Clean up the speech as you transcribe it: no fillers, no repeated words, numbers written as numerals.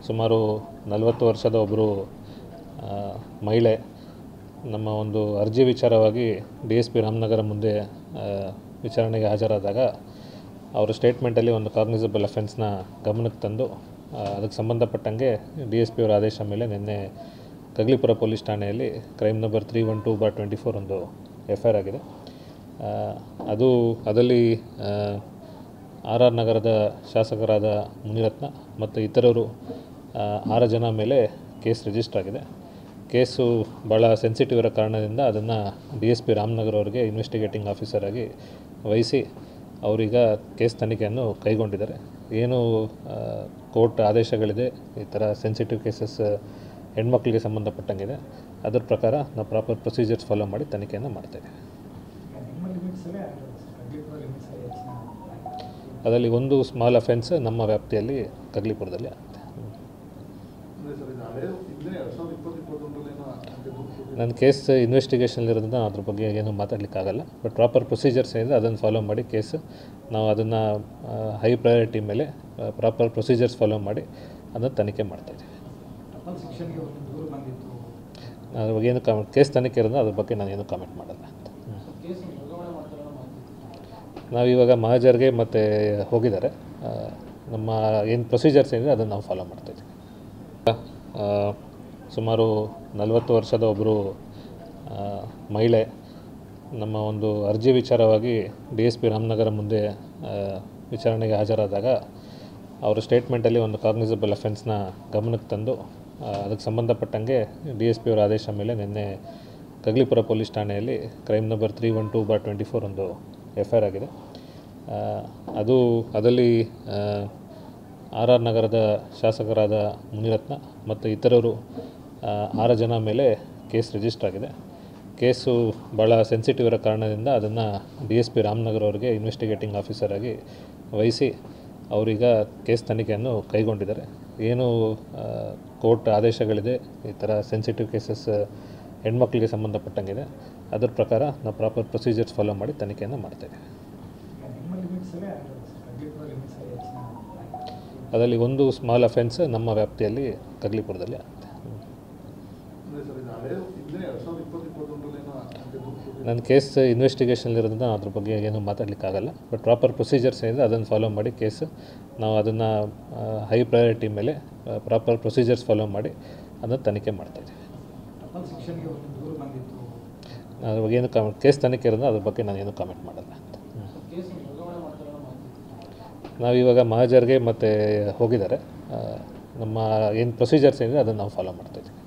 ಸುಮಾರು 40 ವರ್ಷದ ಒಬ್ಬರು ಮಹಿಳೆ ನಮ್ಮ ಒಂದು ಅರ್ಜಿ ವಿಚಾರವಾಗಿ DSP ರಾಮನಗರ ಮುಂದೆ ವಿಚಾರಣೆಗೆ ಹಾಜರಾದಾಗ ಅವರ ಸ್ಟೇಟ್ಮೆಂಟಲ್ಲಿ ಒಂದು ಕಾಗ್ನಿಸಬಲ್ ಅಫೆನ್ಸ್ನ ಗಮನಕ್ಕೆ ತಂದು ಅದಕ್ಕೆ ಸಂಬಂಧಪಟ್ಟಂಗೆ DSP ಅವರ ಆದೇಶ ಮೇಲೆ ನಿನ್ನೆ ಕಗ್ಲಿಪುರ ಪೊಲೀಸ್ ಠಾಣೆಯಲ್ಲಿ ಕ್ರೈಮ್ ನಂಬರ್ 312/24 ಒಂದು FIR ಆಗಿದೆ. ಅದರಲ್ಲಿ RR ನಗರದ ಶಾಸಕರಾದ ಮುನಿರತ್ನ ಮತ್ತು ಇತರರು 6 ಜನ ಮೇಲೆ ಕೇಸ್ ರಿಜಿಸ್ಟರ್ ಆಗಿದೆ. ಕೇಸು ಭಾಳ ಸೆನ್ಸಿಟಿವ್ ಇರೋ ಕಾರಣದಿಂದ ಅದನ್ನು DSP ರಾಮನಗರ ಅವರಿಗೆ ಇನ್ವೆಸ್ಟಿಗೇಟಿಂಗ್ ಆಫೀಸರ್ ಆಗಿ ವಹಿಸಿ ಅವರೀಗ ಕೇಸ್ ತನಿಖೆಯನ್ನು ಕೈಗೊಂಡಿದ್ದಾರೆ. ಏನು ಕೋರ್ಟ್ ಆದೇಶಗಳಿದೆ, ಈ ಥರ ಸೆನ್ಸಿಟಿವ್ ಕೇಸಸ್ ಹೆಣ್ಮಕ್ಳಿಗೆ ಸಂಬಂಧಪಟ್ಟಂಗಿದೆ, ಅದರ ಪ್ರಕಾರ ನಾವು ಪ್ರಾಪರ್ ಪ್ರೊಸೀಜರ್ಸ್ ಫಾಲೋ ಮಾಡಿ ತನಿಖೆಯನ್ನು ಮಾಡ್ತೇವೆ. ಅದರಲ್ಲಿ ಒಂದು ಸ್ಮಾಲ್ ಅಫೆನ್ಸ್ ನಮ್ಮ ವ್ಯಾಪ್ತಿಯಲ್ಲಿ ಕಗ್ಲಿಪುರದಲ್ಲಿ ಆಗುತ್ತೆ. ನನ್ನ ಕೇಸ್ ಇನ್ವೆಸ್ಟಿಗೇಷನ್ಲಿರೋದ್ರಿಂದ ಅದ್ರ ಬಗ್ಗೆ ಏನೂ ಮಾತಾಡಲಿಕ್ಕಾಗಲ್ಲ. ಬಟ್ ಪ್ರಾಪರ್ ಪ್ರೊಸೀಜರ್ಸ್ ಏನಿದೆ ಅದನ್ನು ಫಾಲೋ ಮಾಡಿ ಕೇಸು ನಾವು ಅದನ್ನು ಹೈ ಪ್ರಯಾರಿಟಿ ಮೇಲೆ ಪ್ರಾಪರ್ ಪ್ರೊಸೀಜರ್ಸ್ ಫಾಲೋ ಮಾಡಿ ಅದನ್ನು ತನಿಖೆ ಮಾಡ್ತಾಯಿದ್ದೀವಿ. ಅದ್ರ ಬಗ್ಗೆ ಏನು ಕೇಸ್ ತನಿಖೆ ಇರೋದು ಅದ್ರ ಬಗ್ಗೆ ನಾನೇನು ಕಾಮೆಂಟ್ ಮಾಡಲ್ಲ ಅಂತ. ನಾವಿವಾಗ ಮಹಾಜರ್ಗೆ ಮತ್ತು ಹೋಗಿದ್ದಾರೆ. ನಮ್ಮ ಏನು ಪ್ರೊಸೀಜರ್ಸ್ ಏನಿದೆ ಅದನ್ನು ನಾವು ಫಾಲೋ ಮಾಡ್ತಾಯಿದ್ದೀವಿ. ಸುಮಾರು 40 ವರ್ಷದ ಒಬ್ಬರು ಮಹಿಳೆ ನಮ್ಮ ಒಂದು ಅರ್ಜಿ ವಿಚಾರವಾಗಿ DSP ರಾಮನಗರ ಮುಂದೆ ವಿಚಾರಣೆಗೆ ಹಾಜರಾದಾಗ ಅವರ ಸ್ಟೇಟ್ಮೆಂಟಲ್ಲಿ ಒಂದು ಕಾಗ್ನಿಸಬಲ್ ಅಫೆನ್ಸ್ನ ಗಮನಕ್ಕೆ ತಂದು ಅದಕ್ಕೆ ಸಂಬಂಧಪಟ್ಟಂಗೆ DSP ಅವರ ಆದೇಶ ಮೇಲೆ ನಿನ್ನೆ ಕಗ್ಲಿಪುರ ಪೊಲೀಸ್ ಠಾಣೆಯಲ್ಲಿ ಕ್ರೈಮ್ ನಂಬರ್ 312/24 ಒಂದು FIR ಆಗಿದೆ. ಅದರಲ್ಲಿ RR ನಗರದ ಶಾಸಕರಾದ ಮುನಿರತ್ನ ಮತ್ತು ಇತರರು 6 ಜನ ಮೇಲೆ ಕೇಸ್ ರಿಜಿಸ್ಟರ್ ಆಗಿದೆ. ಕೇಸು ಭಾಳ ಸೆನ್ಸಿಟಿವ್ ಇರೋ ಕಾರಣದಿಂದ ಅದನ್ನು DSP ರಾಮನಗರ ಅವರಿಗೆ ಇನ್ವೆಸ್ಟಿಗೇಟಿಂಗ್ ಆಫೀಸರ್ ಆಗಿ ವಹಿಸಿ ಅವರೀಗ ಕೇಸ್ ತನಿಖೆಯನ್ನು ಕೈಗೊಂಡಿದ್ದಾರೆ. ಏನು ಕೋರ್ಟ್ ಆದೇಶಗಳಿದೆ, ಈ ಥರ ಸೆನ್ಸಿಟಿವ್ ಕೇಸಸ್ ಹೆಣ್ಮಕ್ಳಿಗೆ ಸಂಬಂಧಪಟ್ಟಂಗಿದೆ, ಅದರ ಪ್ರಕಾರ ನಾವು ಪ್ರಾಪರ್ ಪ್ರೊಸೀಜರ್ಸ್ ಫಾಲೋ ಮಾಡಿ ತನಿಖೆಯನ್ನು ಮಾಡ್ತೇವೆ. ಅದರಲ್ಲಿ ಒಂದು ಸ್ಮಾಲ್ ಅಫೆನ್ಸ್ ನಮ್ಮ ವ್ಯಾಪ್ತಿಯಲ್ಲಿ ಕಗ್ಲಿಪುರದಲ್ಲಿ ಆಗುತ್ತೆ. ನನ್ನ ಕೇಸ್ ಇನ್ವೆಸ್ಟಿಗೇಷನ್ಲಿರೋದ್ರಿಂದ ಅದ್ರ ಬಗ್ಗೆ ಏನೂ ಮಾತಾಡಲಿಕ್ಕಾಗಲ್ಲ. ಬಟ್ ಪ್ರಾಪರ್ ಪ್ರೊಸೀಜರ್ಸ್ ಏನಿದೆ ಅದನ್ನು ಫಾಲೋ ಮಾಡಿ ಕೇಸು ನಾವು ಅದನ್ನು ಹೈ ಪ್ರಯಾರಿಟಿ ಮೇಲೆ ಪ್ರಾಪರ್ ಪ್ರೊಸೀಜರ್ಸ್ ಫಾಲೋ ಮಾಡಿ ಅದನ್ನು ತನಿಖೆ ಮಾಡ್ತಾಯಿದ್ದೀವಿ. ಅದ್ರ ಬಗ್ಗೆ ಏನು ಕೇಸ್ ತನಿಖೆ ಇರೋದು ಅದ್ರ ಬಗ್ಗೆ ನಾನೇನು ಕಾಮೆಂಟ್ ಮಾಡಲ್ಲ ಅಂತ. ನಾವಿವಾಗ ಮಹಾಜರ್ಗೆ ಮತ್ತು ಹೋಗಿದ್ದಾರೆ. ನಮ್ಮ ಏನು ಪ್ರೊಸೀಜರ್ಸ್ ಏನಿದೆ ಅದನ್ನು ನಾವು ಫಾಲೋ ಮಾಡ್ತಾಯಿದ್ದೀವಿ.